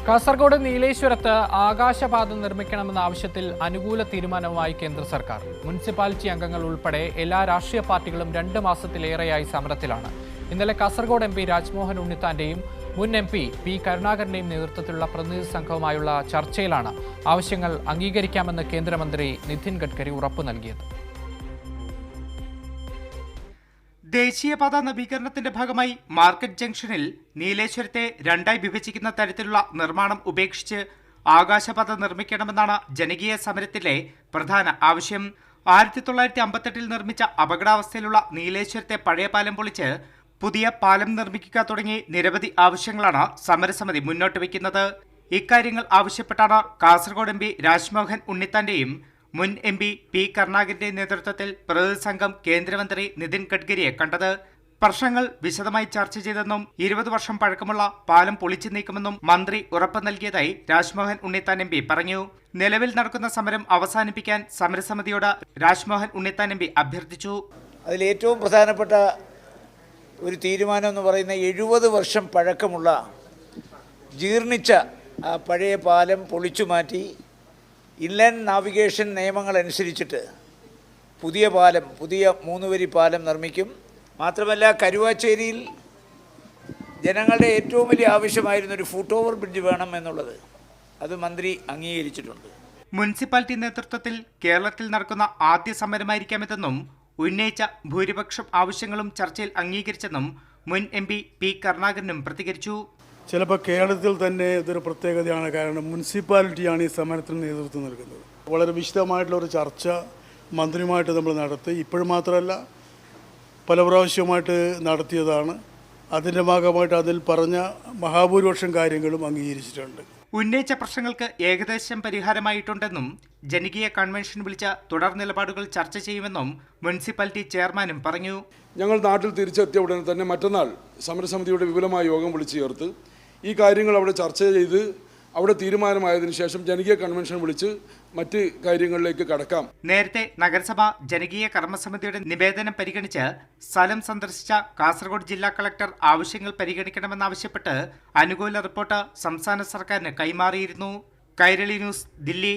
കാസർഗോഡ് നീലേശ്വരത്ത് ആകാശപാത നിർമ്മിക്കണമെന്ന ആവശ്യത്തിൽ അനുകൂല തീരുമാനവുമായി കേന്ദ്ര സർക്കാർ. മുനിസിപ്പാലിറ്റി അംഗങ്ങൾ ഉൾപ്പെടെ എല്ലാ രാഷ്ട്രീയ പാർട്ടികളും 2 മാസത്തിലേറെയായി സമരത്തിലാണ്. ഇന്നലെ കാസർഗോഡ് MP രാജ്മോഹൻ ഉണ്ണിത്താന്റെയും മുൻ MP പി കരുണാകരന്റെയും നേതൃത്വത്തിലുള്ള പ്രതിനിധി സംഘവുമായുള്ള ചർച്ചയിലാണ് ആവശ്യങ്ങൾ അംഗീകരിക്കാമെന്ന് കേന്ദ്രമന്ത്രി നിതിൻ ഗഡ്കരി ഉറപ്പു നൽകിയത്. ദേശീയപാത നവീകരണത്തിന്റെ ഭാഗമായി മാർക്കറ്റ് ജംഗ്ഷനിൽ നീലേശ്വരത്തെ 2ആയി വിഭജിക്കുന്ന തരത്തിലുള്ള നിർമ്മാണം ഉപേക്ഷിച്ച് ആകാശപാത നിർമ്മിക്കണമെന്നാണ് ജനകീയ സമരത്തിലെ പ്രധാന ആവശ്യം. 1958 നിർമ്മിച്ച അപകടാവസ്ഥയിലുള്ള നീലേശ്വരത്തെ പഴയ പാലം പൊളിച്ച് പുതിയ പാലം നിർമ്മിക്കുക തുടങ്ങി നിരവധി ആവശ്യങ്ങളാണ് സമരസമിതി മുന്നോട്ട് വയ്ക്കുന്നത്. ഇക്കാര്യങ്ങൾ ആവശ്യപ്പെട്ടാണ് കാസർഗോഡ് MP രാജ്മോഹൻ ഉണ്ണിത്താന്റെയും മുൻ MP പി കരുണാകരന്റെ നേതൃത്വത്തിൽ പ്രതിനിധി സംഘം കേന്ദ്രമന്ത്രി നിതിൻ ഗഡ്കരിയെ കണ്ടത്. പ്രശ്നങ്ങൾ വിശദമായി ചർച്ച ചെയ്തെന്നും 20 വർഷം പഴക്കമുള്ള പാലം പൊളിച്ചു നീക്കുമെന്നും മന്ത്രി ഉറപ്പ് നൽകിയതായി രാജ്മോഹൻ ഉണ്ണിത്താൻ MP പറഞ്ഞു. നിലവിൽ നടക്കുന്ന സമരം അവസാനിപ്പിക്കാൻ സമരസമിതിയോട് രാജ്മോഹൻ ഉണ്ണിത്താൻ MP അഭ്യർത്ഥിച്ചു. അതിൽ ഏറ്റവും പ്രധാനപ്പെട്ട ഒരു തീരുമാനം എന്ന് പറയുന്ന 70 വർഷം പഴക്കമുള്ള ജീർണിച്ച ആ പഴയ പാലം പൊളിച്ചു മാറ്റി ഇൻലാൻഡ് നാവിഗേഷൻ നിയമങ്ങൾ അനുസരിച്ചിട്ട് പുതിയ 3 വരി പാലം നിർമ്മിക്കും. മാത്രമല്ല കരുവാച്ചേരിയിൽ ജനങ്ങളുടെ ഏറ്റവും വലിയ ആവശ്യമായിരുന്ന ഒരു ഫുട് ഓവർ ബ്രിഡ്ജ് വേണം എന്നുള്ളത് അത് മന്ത്രി അംഗീകരിച്ചിട്ടുണ്ട്. മുനിസിപ്പാലിറ്റി നേതൃത്വത്തിൽ കേരളത്തിൽ നടക്കുന്ന ആദ്യ സമരമായിരിക്കാമെന്നും ഉന്നയിച്ച ഭൂരിപക്ഷം ആവശ്യങ്ങളും ചർച്ചയിൽ അംഗീകരിച്ചെന്നും മുൻ MP പി കരുണാകരനും പ്രതികരിച്ചു. ചിലപ്പോൾ കേരളത്തിൽ തന്നെ ഇതൊരു പ്രത്യേകതയാണ്. കാരണം മുനിസിപ്പാലിറ്റിയാണ് ഈ സമരത്തിന് നേതൃത്വം നൽകുന്നത്. വളരെ വിശദമായിട്ടുള്ളൊരു ചർച്ച മന്ത്രിയുമായിട്ട് നമ്മൾ നടത്തി. ഇപ്പോഴും മാത്രമല്ല പല പ്രാവശ്യമായിട്ട് നടത്തിയതാണ്. അതിൻ്റെ ഭാഗമായിട്ട് അതിൽ പറഞ്ഞ മഹാഭൂരിപക്ഷം കാര്യങ്ങളും അംഗീകരിച്ചിട്ടുണ്ട്. ഉന്നയിച്ച പ്രശ്നങ്ങൾക്ക് ഏകദേശം പരിഹാരമായിട്ടുണ്ടെന്നും ജനകീയ കൺവെൻഷൻ വിളിച്ച തുടർ നിലപാടുകൾ ചർച്ച ചെയ്യുമെന്നും മുനിസിപ്പാലിറ്റി ചെയർമാനും പറഞ്ഞു. ഞങ്ങൾ നാട്ടിൽ തിരിച്ചെത്തിയ ഉടനെ തന്നെ മറ്റന്നാൾ സമരസമിതിയുടെ വിപുലമായ യോഗം വിളിച്ചു ചേർത്ത് ഈ കാര്യങ്ങൾ അവിടെ ചർച്ച ചെയ്ത് അവിടെ തീരുമാനമായതിനു ശേഷം ജനകീയ കൺവെൻഷൻ വിളിച്ച് മറ്റ് കാര്യങ്ങളിലേക്ക് കടക്കാം. നേരത്തെ നഗരസഭ ജനകീയ കർമ്മസമിതിയുടെ നിവേദനം പരിഗണിച്ച് സ്ഥലം സന്ദർശിച്ച കാസർഗോഡ് ജില്ലാ കളക്ടർ ആവശ്യങ്ങൾ പരിഗണിക്കണമെന്നാവശ്യപ്പെട്ട് അനുകൂല റിപ്പോർട്ട് സംസ്ഥാന സർക്കാരിന് കൈമാറിയിരുന്നു. കൈരളി ന്യൂസ്, ദില്ലി.